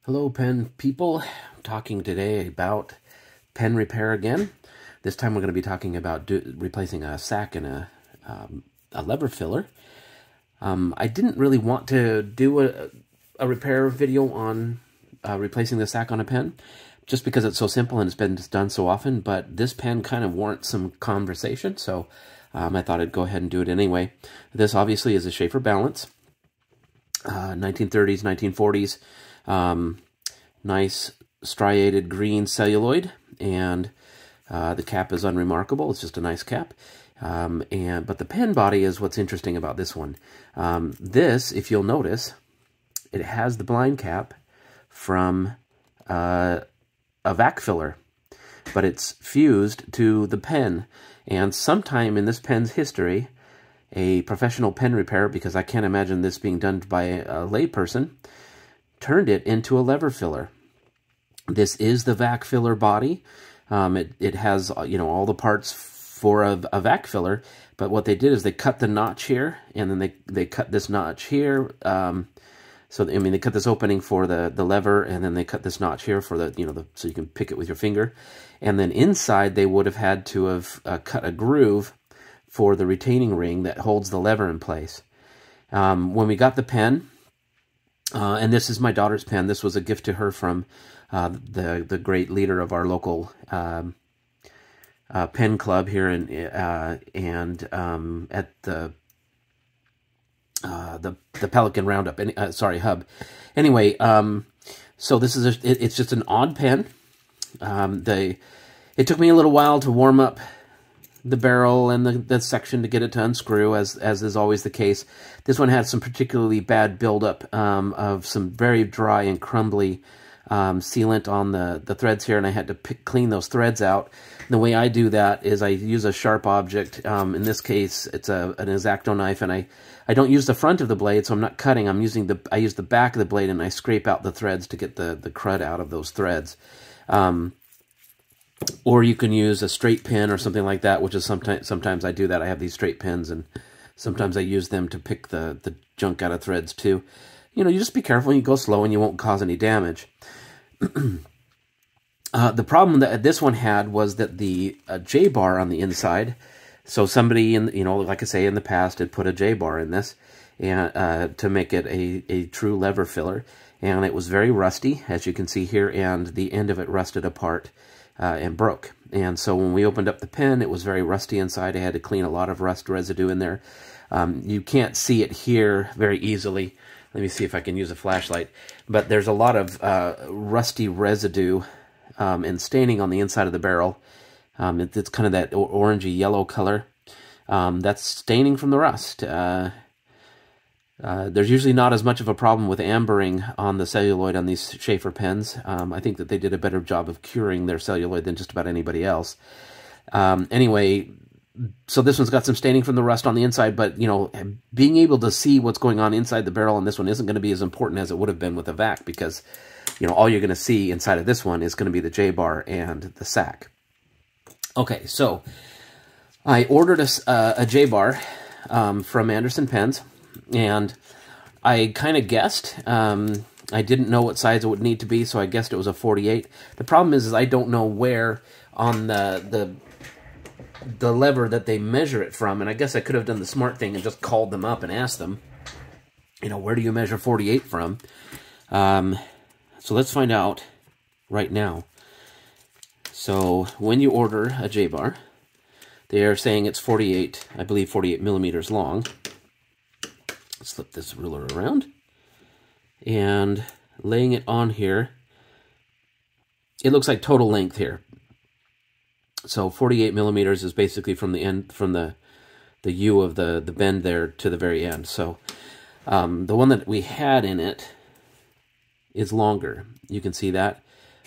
Hello, pen people. I'm talking today about pen repair again. This time we're going to be talking about replacing a sack and a lever filler. I didn't really want to do a repair video on replacing the sack on a pen, just because it's so simple and it's been done so often, but this pen kind of warrants some conversation, so I thought I'd go ahead and do it anyway. This obviously is a Sheaffer Balance, 1930s, 1940s. Nice striated green celluloid, and the cap is unremarkable. It's just a nice cap. But the pen body is what's interesting about this one. This, if you'll notice, it has the blind cap from a vac filler, but it's fused to the pen. And sometime in this pen's history, a professional pen repair, because I can't imagine this being done by a layperson, turned it into a lever filler. This is the vac filler body. It has, you know, all the parts for a vac filler, but what they did is they cut the notch here, and then they cut this notch here. So I mean, they cut this opening for the lever, and then they cut this notch here for so you can pick it with your finger. And then inside they would have had to have cut a groove for the retaining ring that holds the lever in place. When we got the pen, and this is my daughter's pen. This was a gift to her from the great leader of our local pen club here at the Pelican Roundup. Hub. Anyway, so this is it's just an odd pen. It took me a little while to warm up the barrel and the section to get it to unscrew, as is always the case. This one had some particularly bad buildup of some very dry and crumbly sealant on the threads here, and I had to clean those threads out. The way I do that is I use a sharp object. In this case, it's an X-Acto knife, and I don't use the front of the blade, so I'm not cutting. I use the back of the blade, and I scrape out the threads to get the crud out of those threads. Or you can use a straight pin or something like that, which is sometimes I do that. I have these straight pins, and sometimes I use them to pick the junk out of threads too. You know, you just be careful and you go slow and you won't cause any damage. The problem that this one had was that the J-bar on the inside, so somebody, like I say, in the past had put a J-bar in this and to make it a true lever filler, and it was very rusty, as you can see here, and the end of it rusted apart and broke. And so when we opened up the pen, it was very rusty inside. I had to clean a lot of rust residue in there. You can't see it here very easily. Let me see if I can use a flashlight. But there's a lot of rusty residue and staining on the inside of the barrel. It's kind of that orangey yellow color. That's staining from the rust. There's usually not as much of a problem with ambering on the celluloid on these Sheaffer pens. I think that they did a better job of curing their celluloid than just about anybody else. Anyway, so this one's got some staining from the rust on the inside, but, being able to see what's going on inside the barrel on this one isn't going to be as important as it would have been with a vac, because, all you're going to see inside of this one is going to be the J-bar and the sack. Okay, so I ordered a J-bar from Anderson Pens, and I kind of guessed. I didn't know what size it would need to be, so I guessed it was a 48. The problem is I don't know where on the lever that they measure it from, and I guess I could have done the smart thing and just called them up and asked them, where do you measure 48 from? So let's find out right now. So when you order a J-bar, they are saying it's 48, I believe 48 millimeters long. Slip this ruler around, and laying it on here, it looks like total length here. So 48 millimeters is basically from the end, from the U of the bend there to the very end. So the one that we had in it is longer. You can see that.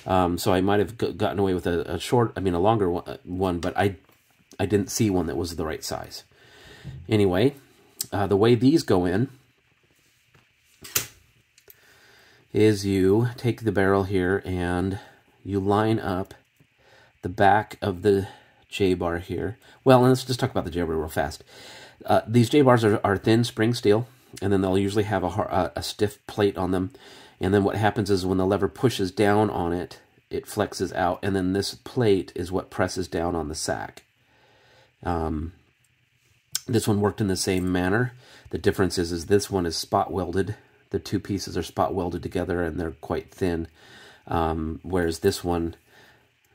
So I might have gotten away with a longer one, but I didn't see one that was the right size. Anyway, the way these go in is you take the barrel here and you line up the back of the J-bar here. Well, let's just talk about the J-bar real fast. These J-bars are thin spring steel, and then they'll usually have a stiff plate on them. And then what happens is when the lever pushes down on it, it flexes out, and then this plate is what presses down on the sack. This one worked in the same manner. The difference is this one is spot welded. The two pieces are spot welded together, and they're quite thin. Whereas this one,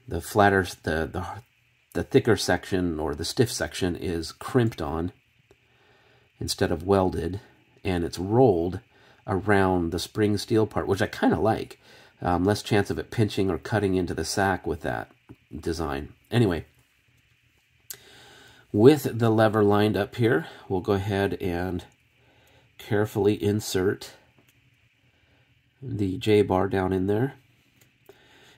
the flatter, the thicker section or the stiff section is crimped on instead of welded, and it's rolled around the spring steel part, which I kind of like. Less chance of it pinching or cutting into the sack with that design. Anyway, with the lever lined up here, we'll go ahead and carefully insert the J-bar down in there.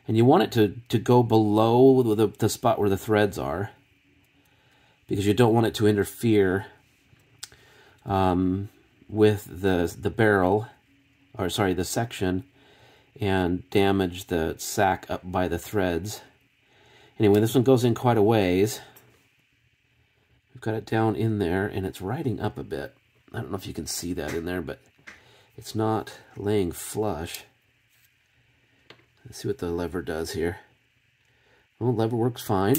And you want it to go below the spot where the threads are, because you don't want it to interfere with the barrel, or sorry, the section, and damage the sack up by the threads. Anyway, this one goes in quite a ways. We've got it down in there, and it's riding up a bit. I don't know if you can see that in there, but it's not laying flush. Let's see what the lever does here. Well, the lever works fine.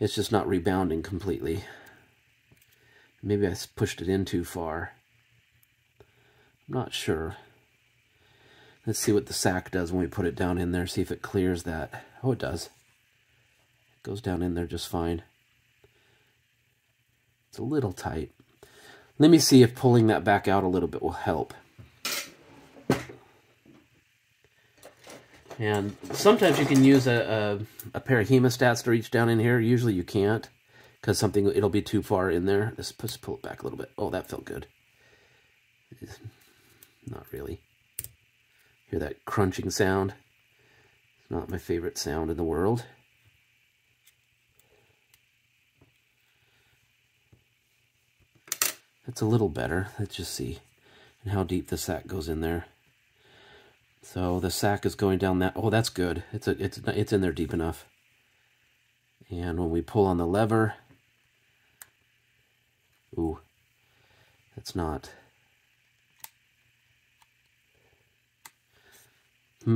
It's just not rebounding completely. Maybe I pushed it in too far. I'm not sure. Let's see what the sack does when we put it down in there, see if it clears that. Oh, it does. It goes down in there just fine. It's a little tight. Let me see if pulling that back out a little bit will help. And sometimes you can use a pair of hemostats to reach down in here. Usually you can't, because it'll be too far in there. Let's pull it back a little bit. Oh, that felt good. Not really. Hear that crunching sound? It's not my favorite sound in the world. That's a little better. Let's just see and how deep the sack goes in there. So the sack is going down that. Oh, that's good. It's in there deep enough. And when we pull on the lever, ooh, that's not. I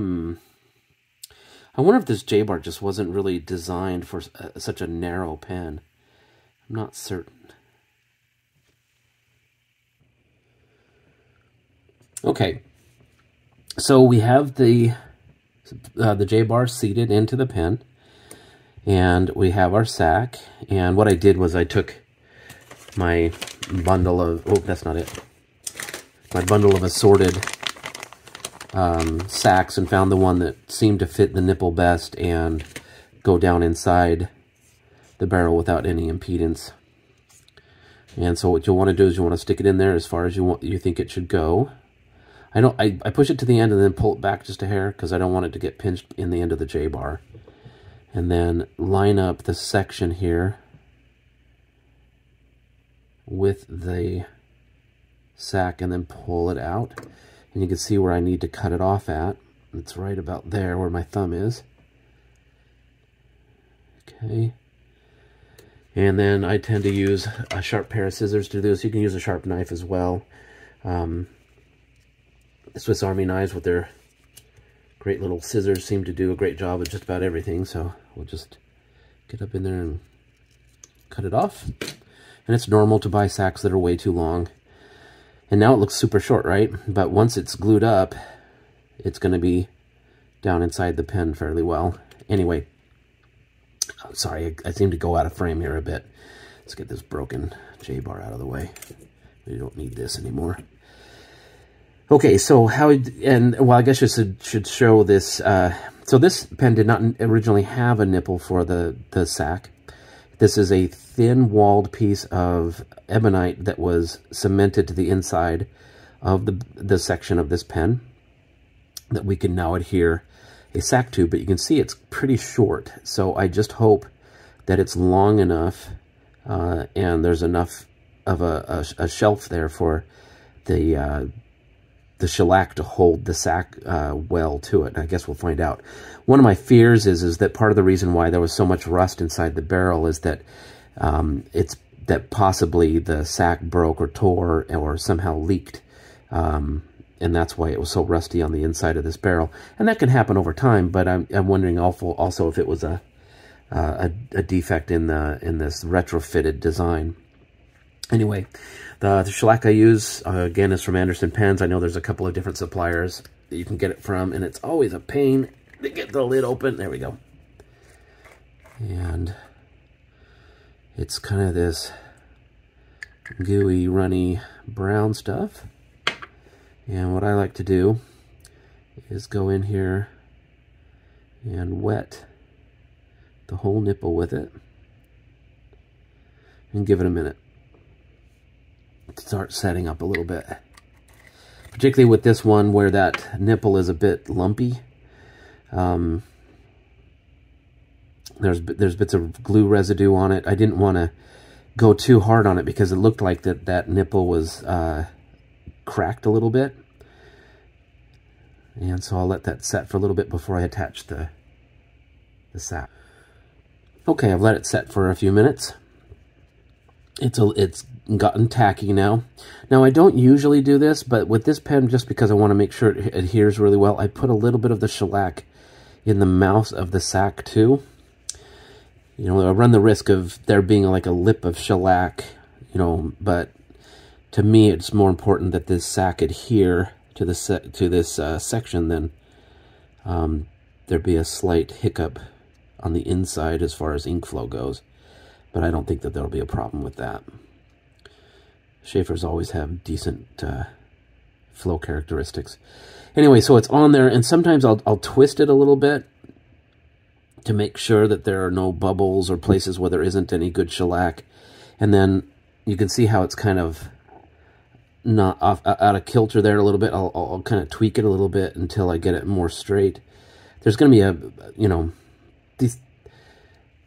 wonder if this J-bar just wasn't really designed for such a narrow pen. I'm not certain. Okay, so we have the J-bar seated into the pen, and we have our sack. And what I did was I took my bundle of, oh, that's not it, my bundle of assorted sacks, and found the one that seemed to fit the nipple best and go down inside the barrel without any impedance. And so what you'll want to do is you want to stick it in there as far as you think it should go. I push it to the end and then pull it back just a hair, because I don't want it to get pinched in the end of the J-bar. And then line up the section here with the sack and then pull it out. And you can see where I need to cut it off at. It's right about there where my thumb is. Okay. And then I tend to use a sharp pair of scissors to do this. You can use a sharp knife as well. The Swiss Army knives with their great little scissors seem to do a great job of just about everything. So we'll just get up in there and cut it off. And it's normal to buy sacks that are way too long. And now it looks super short, right? But once it's glued up, it's going to be down inside the pen fairly well. Anyway, sorry, I seem to go out of frame here a bit. Let's get this broken J-bar out of the way. We don't need this anymore. Okay, so well, I guess you should show this. So this pen did not originally have a nipple for the sack. This is a thin-walled piece of ebonite that was cemented to the inside of the section of this pen that we can now adhere a sack to, but you can see it's pretty short. So I just hope that it's long enough and there's enough of a shelf there for the shellac to hold the sack well to it. And I guess we'll find out. One of my fears is that part of the reason why there was so much rust inside the barrel is that that possibly the sack broke or tore or somehow leaked and that's why it was so rusty on the inside of this barrel. And that can happen over time, but I'm wondering also if it was a defect in this retrofitted design. Anyway, the shellac I use, again, is from Anderson Pens. I know there's a couple of different suppliers that you can get it from, and it's always a pain to get the lid open. There we go. And it's kind of this gooey, runny brown stuff. And what I like to do is go in here and wet the whole nipple with it and give it a minute to start setting up a little bit. Particularly with this one where that nipple is a bit lumpy. There's bits of glue residue on it. I didn't want to go too hard on it because it looked like that nipple was cracked a little bit. And so I'll let that set for a little bit before I attach the sack. Okay, I've let it set for a few minutes. It's gotten tacky now. Now, I don't usually do this, but with this pen, just because I want to make sure it adheres really well, I put a little bit of the shellac in the mouth of the sack too. You know, I run the risk of there being like a lip of shellac, you know, but to me, it's more important that this sack adhere to this section than there be a slight hiccup on the inside as far as ink flow goes. But I don't think that there'll be a problem with that. Sheaffers always have decent flow characteristics. Anyway, so it's on there, and sometimes I'll twist it a little bit to make sure that there are no bubbles or places where there isn't any good shellac. And then you can see how it's kind of not out of kilter there a little bit. I'll kind of tweak it a little bit until I get it more straight. There's going to be you know, these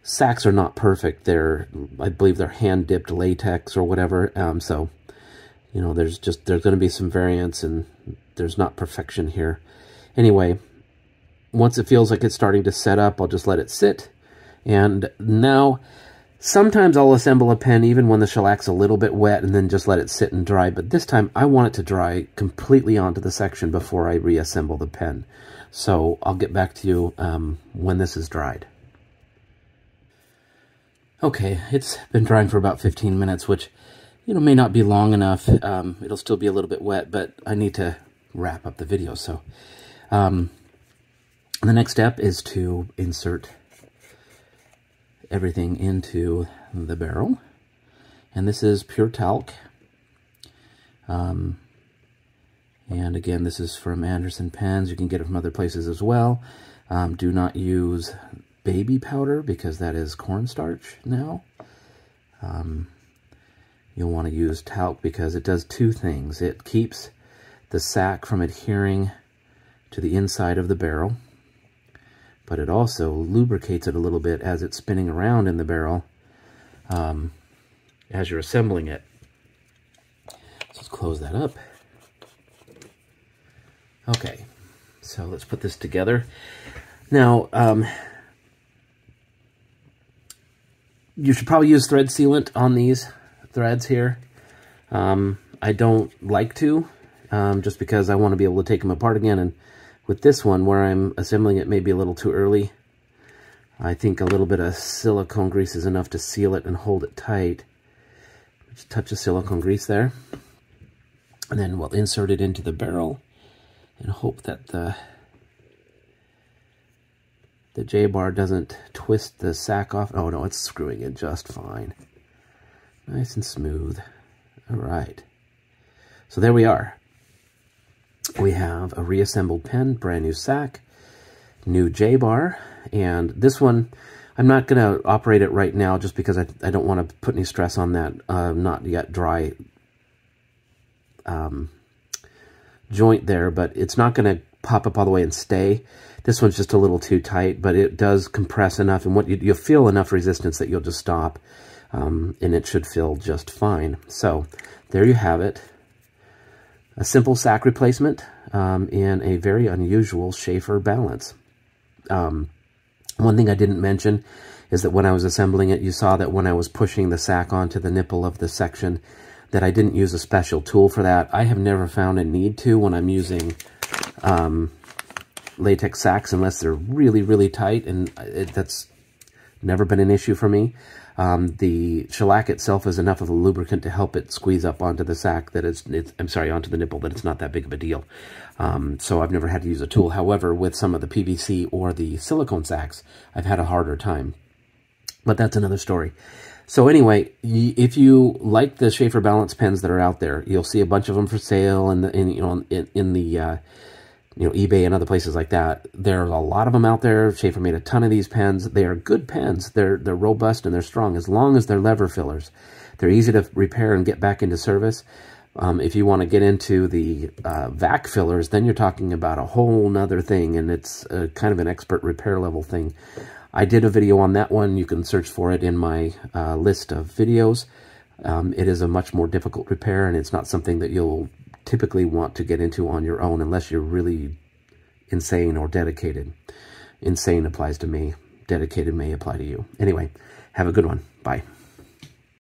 sacks are not perfect. I believe they're hand-dipped latex or whatever. So, you know, there's going to be some variance, and there's not perfection here. Anyway, once it feels like it's starting to set up, I'll just let it sit. And now, sometimes I'll assemble a pen even when the shellac's a little bit wet and then just let it sit and dry. But this time, I want it to dry completely onto the section before I reassemble the pen. So I'll get back to you when this is dried. Okay, it's been drying for about 15 minutes, which, you know, may not be long enough. It'll still be a little bit wet, but I need to wrap up the video. So the next step is to insert everything into the barrel. And this is pure talc. And again, this is from Anderson Pens. You can get it from other places as well. Do not use baby powder because that is cornstarch now. You'll want to use talc because it does two things. It keeps the sack from adhering to the inside of the barrel, but it also lubricates it a little bit as it's spinning around in the barrel as you're assembling it. So let's close that up. Okay, so let's put this together. Now, you should probably use thread sealant on these threads here. I don't like to, just because I want to be able to take them apart again. And with this one, where I'm assembling it maybe a little too early, I think a little bit of silicone grease is enough to seal it and hold it tight. Just a touch of silicone grease there. And then we'll insert it into the barrel and hope that the J-bar doesn't twist the sack off. Oh no, it's screwing in just fine. Nice and smooth. All right. So there we are. We have a reassembled pen, brand new sack, new J-bar, and this one, I'm not going to operate it right now just because I don't want to put any stress on that not yet dry joint there, but it's not going to pop up all the way and stay. This one's just a little too tight, but it does compress enough, and you'll feel enough resistance that you'll just stop, and it should feel just fine. So there you have it. A simple sack replacement in a very unusual Sheaffer balance. One thing I didn't mention is that when I was assembling it, you saw that when I was pushing the sack onto the nipple of the section, that I didn't use a special tool for that. I have never found a need to when I'm using latex sacks unless they're really, really tight, and that's never been an issue for me. The shellac itself is enough of a lubricant to help it squeeze up onto the sack that onto the nipple, that it's not that big of a deal. So I've never had to use a tool. However, with some of the PVC or the silicone sacks, I've had a harder time. But that's another story. So anyway, if you like the Sheaffer balance pens that are out there, you'll see a bunch of them for sale in the eBay and other places like that. There's a lot of them out there. Sheaffer made a ton of these pens. They are good pens. They're robust and they're strong as long as they're lever fillers. They're easy to repair and get back into service. If you want to get into the vac fillers, then you're talking about a whole nother thing, and it's kind of an expert repair level thing. I did a video on that one. You can search for it in my list of videos. It is a much more difficult repair, and it's not something that you'll typically want to get into on your own unless you're really insane or dedicated. Insane applies to me. Dedicated may apply to you. Anyway, have a good one. Bye.